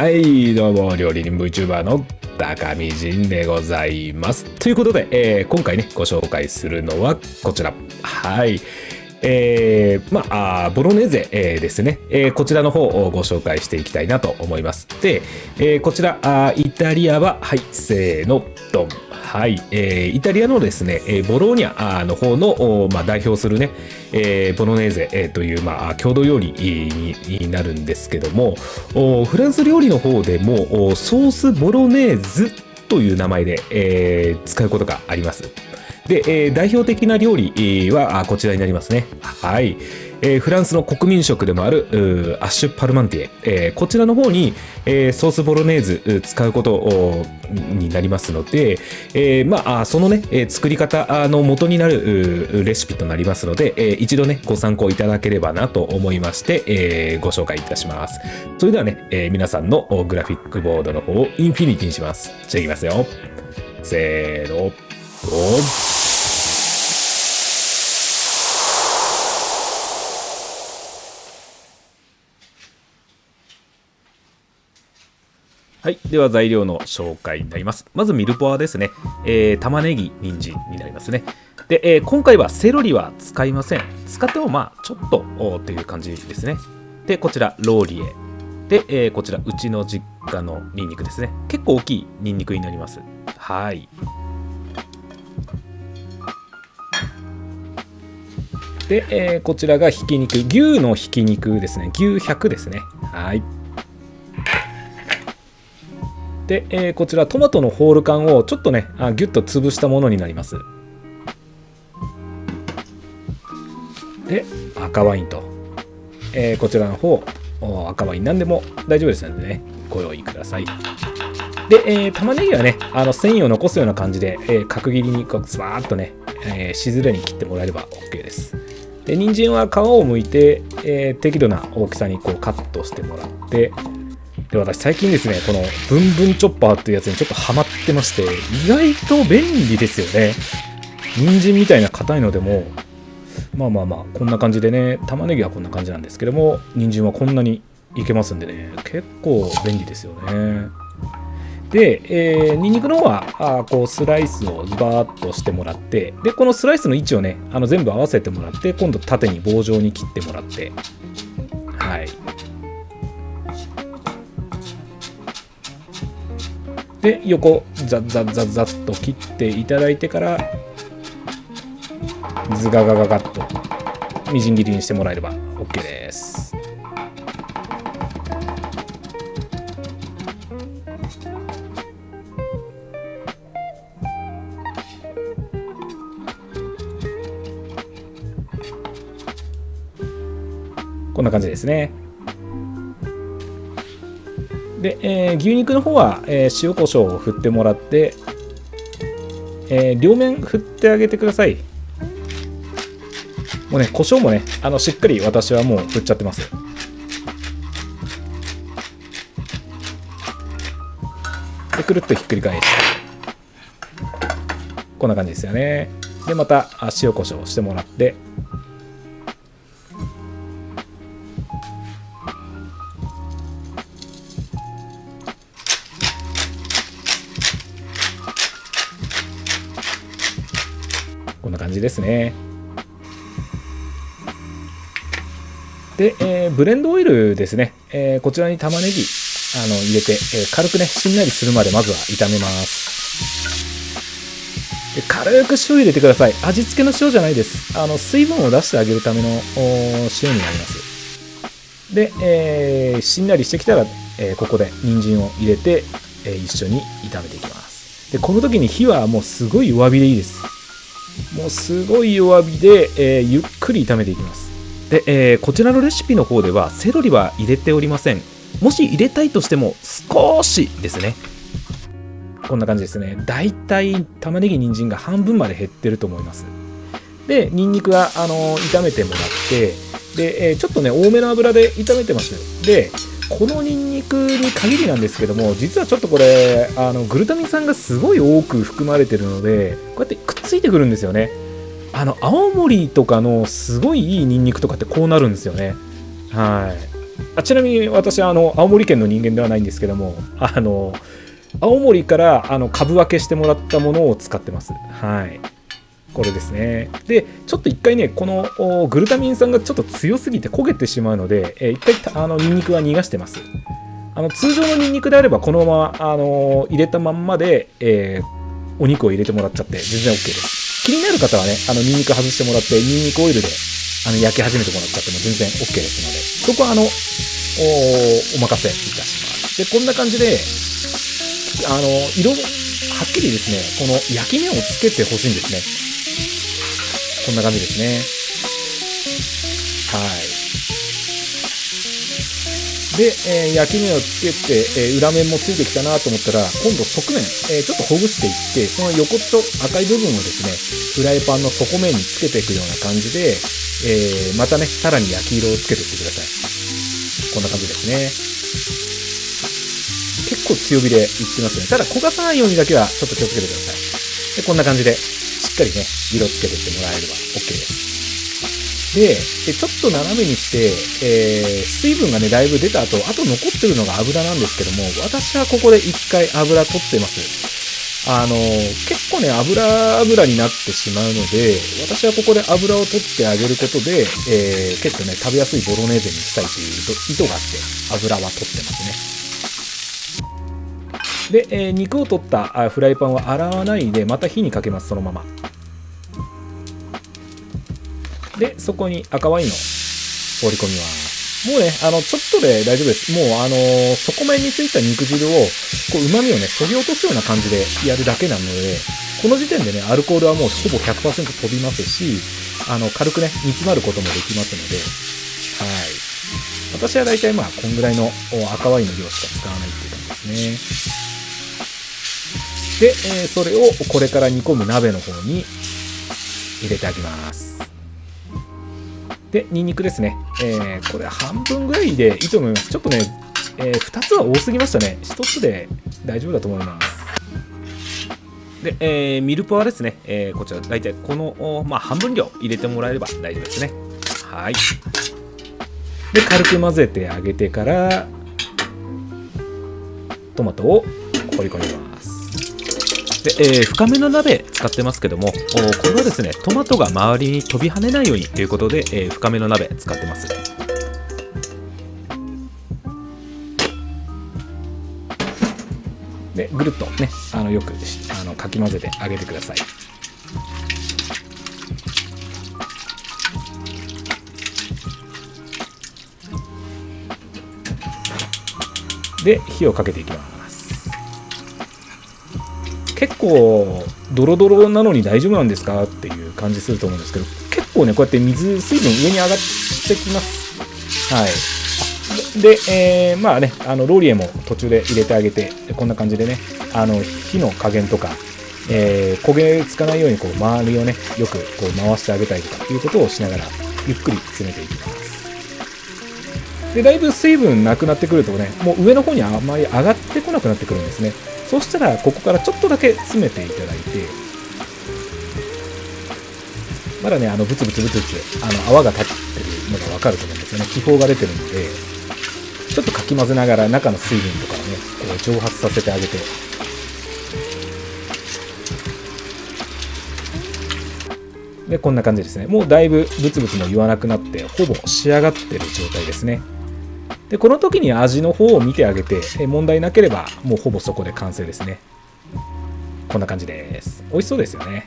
はい、どうも、料理人 VTuber の高見仁でございます。ということで、今回ね、ご紹介するのはこちら。はい。ボロネーゼ、ですね、こちらの方をご紹介していきたいなと思います。で、こちらイタリアは、はい、せーの、ドン。はい、イタリアのですね、ボローニャの方の、代表するね、ボロネーゼ、という、郷土料理になるんですけども、フランス料理の方でもソースボロネーズという名前で、使うことがあります。で、代表的な料理はこちらになりますね。はい。フランスの国民食でもあるアッシュパルマンティエ、こちらの方に、ソースボロネーズ使うことになりますので、そのね、作り方の元になるレシピとなりますので、一度ねご参考いただければなと思いまして、ご紹介いたします。それではね、皆さんのグラフィックボードの方をインフィニティにします。じゃあいきますよ。せーの、はい。では材料の紹介になります。まずミルポアですね。玉ねぎ、人参になりますね。で、今回はセロリは使いません。使ってもちょっとという感じですね。で、こちらローリエ。で、こちらうちの実家のニンニクですね。結構大きいニンニクになります。はい。で、こちらがひき肉、牛のひき肉ですね。牛100ですね。はい。で、こちらトマトのホール缶をちょっとねギュッと潰したものになります。で、赤ワインと、こちらの方赤ワイン何でも大丈夫ですのでねご用意ください。で、玉ねぎはね繊維を残すような感じで、角切りにこうスワーッとね、しずれに切ってもらえれば OK です。で、人参は皮を剥いて、適度な大きさにこうカットしてもらって、で、私最近ですねこのブンブンチョッパーっていうやつにちょっとハマってまして、意外と便利ですよね。人参みたいな硬いのでもこんな感じでね、玉ねぎはこんな感じなんですけども、人参はこんなにいけますんでね、結構便利ですよね。で、ニンニクの方はこうスライスをズバーッとしてもらって、でこのスライスの位置をね全部合わせてもらって、今度縦に棒状に切ってもらって、はい。で、横ザッザッザッザッと切っていただいてから、ズガガガガッとみじん切りにしてもらえれば OK です。こんな感じですね。で、牛肉の方は、塩コショウを振ってもらって、両面振ってあげてください。もうね、胡椒もねしっかり私はもう振っちゃってます。で、くるっとひっくり返して、こんな感じですよね。で、また塩コショウしてもらって、こんな感じですね。で、ブレンドオイルですね、こちらに玉ねぎ入れて、軽くねしんなりするまでまずは炒めます。で、軽く塩入れてください。味付けの塩じゃないです。水分を出してあげるための塩になります。で、しんなりしてきたら、ここで人参を入れて、一緒に炒めていきます。で、この時に火はもうすごい弱火でいいです。もうすごい弱火で、ゆっくり炒めていきます。で、こちらのレシピの方ではセロリは入れておりません。もし入れたいとしても少しですね。こんな感じですね。だいたい玉ねぎ人参が半分まで減ってると思います。で、ニンニクは炒めてもらって、で、ちょっとね多めの油で炒めてます。で、このニンニクに限りなんですけども、実はちょっとこれグルタミン酸がすごい多く含まれてるので、こうやってくっついてくるんですよね。青森とかのすごいいいニンニクとかってこうなるんですよね。はい。ちなみに私は青森県の人間ではないんですけども、青森から株分けしてもらったものを使ってます。はい。これですね。で、ちょっと一回ね、このグルタミン酸がちょっと強すぎて焦げてしまうので、一回ニンニクは逃がしてます。通常のニンニクであればこのまま、入れたまんまで、お肉を入れてもらっちゃって全然 OK です。気になる方はね、ニンニク外してもらってニンニクオイルで焼き始めてもらっちゃっても全然 OK ですので、そこはお任せいたします。で、こんな感じで色はっきりですね、この焼き目をつけてほしいんですね。こんな感じですね。はい。で、焼き目をつけて、裏面もついてきたなと思ったら、今度側面、ちょっとほぐしていって、その横と赤い部分をですね、フライパンの底面につけていくような感じで、またね、さらに焼き色をつけていってください。こんな感じですね。結構強火でいってますね。ただ焦がさないようにだけはちょっと気をつけてください。で、こんな感じでしっかりね、色つけていってもらえれば OK です。で、ちょっと斜めにして、水分がね、だいぶ出た後、あと残ってるのが油なんですけども、私はここで一回油取ってます。結構ね、油になってしまうので、私はここで油を取ってあげることで、結構ね、食べやすいボロネーゼにしたいという意図があって、油は取ってますね。で、肉を取ったフライパンは洗わないでまた火にかけます。そのままで、そこに赤ワインを放り込みます。もうね、ちょっとで大丈夫です。もう底面についた肉汁をこう旨味をね削ぎ落とすような感じでやるだけなので、この時点でねアルコールはもうほぼ 100% 飛びますし、軽くね煮詰まることもできますので、はい。私は大体まあこんぐらいの赤ワインの量しか使わないっていう感じですね。で、それをこれから煮込む鍋の方に入れてあげます。で、ニンニクですね。これ半分ぐらいでいいと思います。ちょっとね、2つは多すぎましたね。1つで大丈夫だと思います。で、ミルポアですね。こちら大体この、半分量入れてもらえれば大丈夫ですね。はい。で、軽く混ぜてあげてからトマトを放り込みます。で、深めの鍋使ってますけども、これはですね、トマトが周りに飛び跳ねないようにということで、深めの鍋使ってます。で、ぐるっとね、よくかき混ぜてあげてください。で、火をかけていきます。結構ドロドロなのに大丈夫なんですかっていう感じすると思うんですけど、結構ねこうやって水分上に上がってきます。はい。で、まあねローリエも途中で入れてあげて、こんな感じでね火の加減とか、焦げつかないようにこう周りをねよくこう回してあげたりとかっていうことをしながらゆっくり詰めていきます。で、だいぶ水分なくなってくるとね、もう上の方にあまり上がってこなくなってくるんですね。そうしたらここからちょっとだけ詰めていただいて、まだねブツブツ泡が立ってるのが分かると思うんですよね。気泡が出てるので、ちょっとかき混ぜながら中の水分とかをねこう蒸発させてあげて、でこんな感じですね。もうだいぶブツブツも言わなくなってほぼ仕上がってる状態ですね。でこの時に味の方を見てあげて、問題なければもうほぼそこで完成ですね。こんな感じです。美味しそうですよね。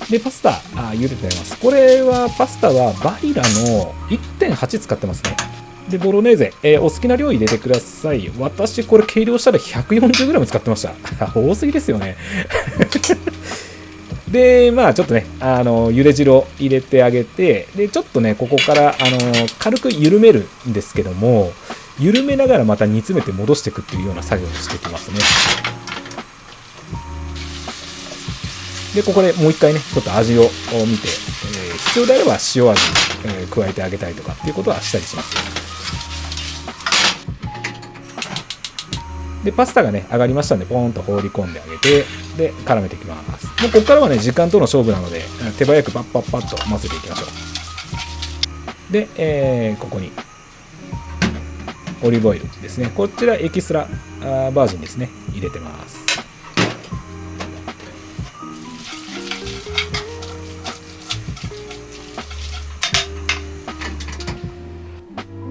でパスタ茹でてあります。これはパスタはバリラの 1.8 使ってますね。でボロネーゼ、お好きな量入れてください。私これ計量したら 140g 使ってました多すぎですよねでまあちょっとね茹で汁を入れてあげて、でちょっとねここから軽く緩めるんですけども、緩めながらまた煮詰めて戻していくっていうような作業をしていきますね。でここでもう一回ねちょっと味を見て、必要であれば塩味、加えてあげたりとかっていうことはしたりします。でパスタがね上がりましたんでポーンと放り込んであげて、で絡めていきます。もうここからはね時間との勝負なので手早くパッパッパッと混ぜていきましょう。で、ここにオリーブオイルですね。こちらエキストラバージンですね。入れてます。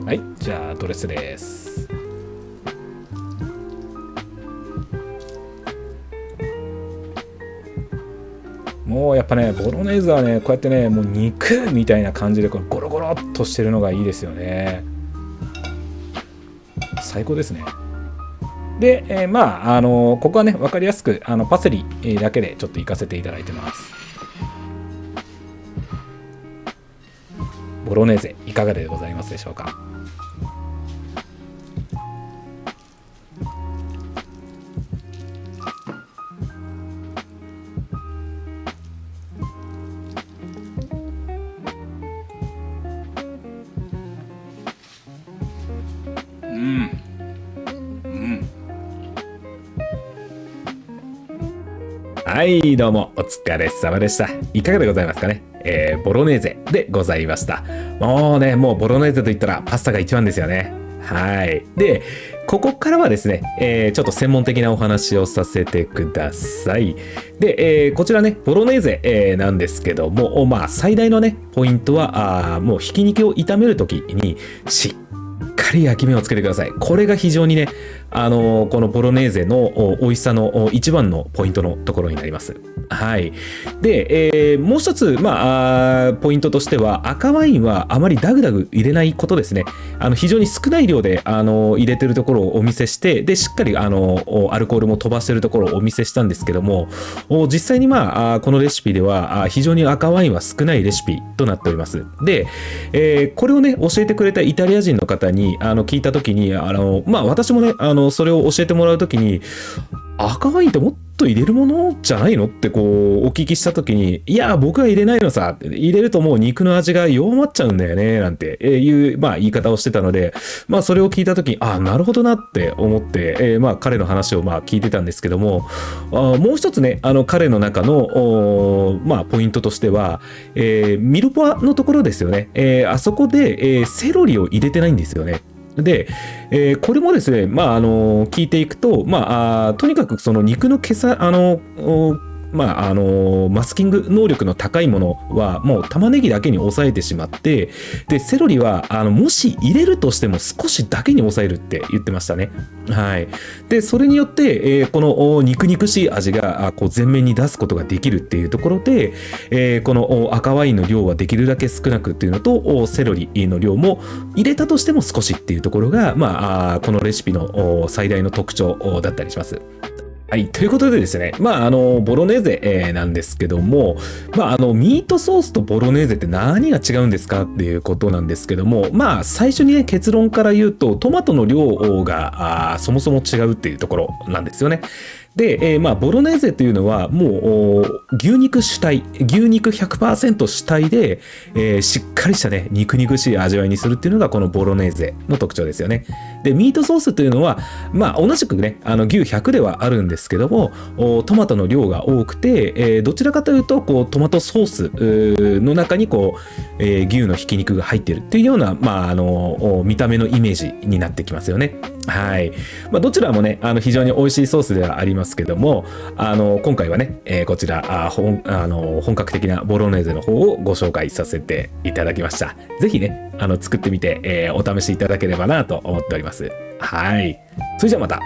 はい、じゃあドレスです。もうやっぱね、ボロネーズはね、こうやってね、もう肉みたいな感じでこうゴロゴロっとしてるのがいいですよね。最高ですね。で、まあ、ここはね、分かりやすくパセリだけでちょっといかせていただいてます。ボロネーゼいかがでございますでしょうか。はい、どうもお疲れ様でした。いかがでございますかね。ボロネーゼでございました。もうボロネーゼといったらパスタが一番ですよね。はい。で、ここからはですね、ちょっと専門的なお話をさせてください。で、こちらね、ボロネーゼ、なんですけども、まあ、最大のね、ポイントは、もうひき肉を炒めるときに、しっかり焼き目をつけてください。これが非常にね、このボロネーゼの美味しさの一番のポイントのところになります。はい。で、もう一つ、ポイントとしては、赤ワインはあまりダグダグ入れないことですね。非常に少ない量で、入れてるところをお見せして、で、しっかり、アルコールも飛ばしてるところをお見せしたんですけども、実際にこのレシピでは、非常に赤ワインは少ないレシピとなっております。で、これをね、教えてくれたイタリア人の方に、聞いたときに、私もね、それを教えてもらうときに、赤ワインってもっと入れるものじゃないのってこうお聞きしたときに、いや僕は入れないのさ、入れるともう肉の味が弱まっちゃうんだよねなんていう言い方をしてたので、それを聞いたときになるほどなって思って、彼の話を聞いてたんですけども、もう一つね彼の中のポイントとしては、ミルポアのところですよね、あそこで、セロリを入れてないんですよね。で、これもですね、聞いていくと、とにかくその肉のマスキング能力の高いものはもう玉ねぎだけに抑えてしまって、でセロリはもし入れるとしても少しだけに抑えるって言ってましたね。はい。でそれによって、この肉々しい味がこう前面に出すことができるっていうところで、この赤ワインの量はできるだけ少なくっていうのと、セロリの量も入れたとしても少しっていうところが、このレシピの最大の特徴だったりします。はい。ということでですね、ボロネーゼ、なんですけども、ミートソースとボロネーゼって何が違うんですかっていうことなんですけども、最初にね、結論から言うと、トマトの量がそもそも違うっていうところなんですよね。で、ボロネーゼというのはもう牛肉主体、牛肉 100% 主体で、しっかりしたね肉々しい味わいにするっていうのがこのボロネーゼの特徴ですよね。でミートソースというのは同じくね牛100ではあるんですけども、トマトの量が多くて、どちらかというとこうトマトソースの中にこう、牛のひき肉が入っているっていうような、見た目のイメージになってきますよね。はい。どちらもね非常に美味しいソースではありますけども、今回はね、こちら本格的なボロネーゼの方をご紹介させていただきました。ぜひね作ってみて、お試しいただければなと思っております。はい。それじゃあまた、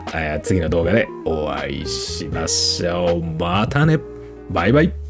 次の動画でお会いしましょう。またね。バイバイ。